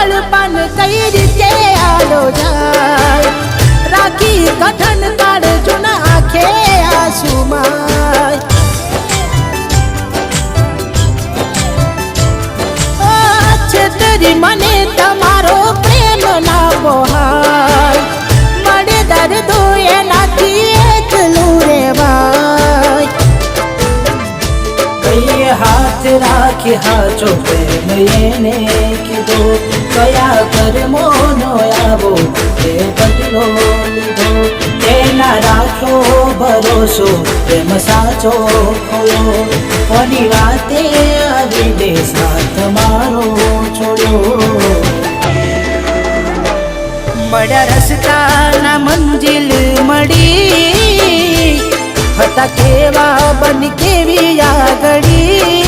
બળપણ કઈ રીતે આલો જાય રાખી કઠણ કાળ જૂના આંખે આંસુમાં છેતરી મને તમારો પ્રેમ ના પોહાય મળે દર્દો એનાથી એકલું રેવાય કઈ હાથ રાખી હાચો પ્રેમ એને કીધો કયા કર્મોનો આવો એ બદલો લીધો એના રાખ્યો ભરોસો પ્રેમ સાચો ખોયો કોની વાતે આવી દે સાથ મારો છોડ્યો મળ્યા રસ્તાના મંજિલ મળી હતા કેવા બન કેવી આગળી